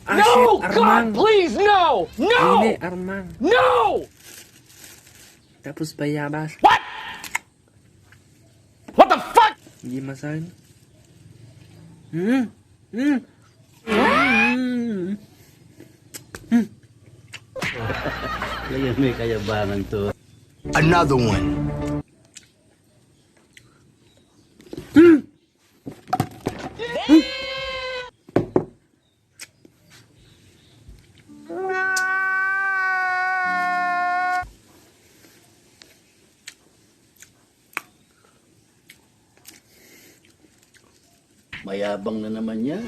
No! shit, God, Armang. please, no! No! Hindi, Armang. No! Tapos bayabas. What? What the fuck? Hindi masan. Hmm. Kaya may kayabangan to. Another one. Mayabang na naman yan.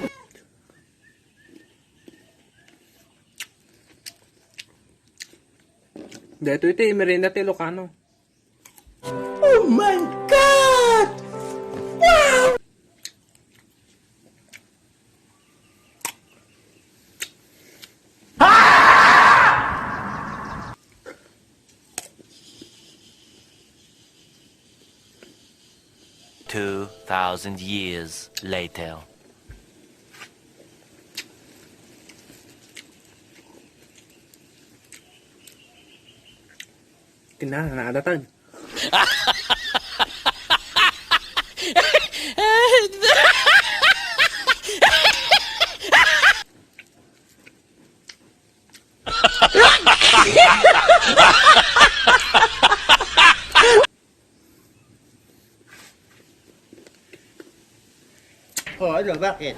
Dito ito, merienda ti Ilocano. Oh my God! Wow! Two 2,000 years later. Kinanaadatan. Oh, ano, bakit?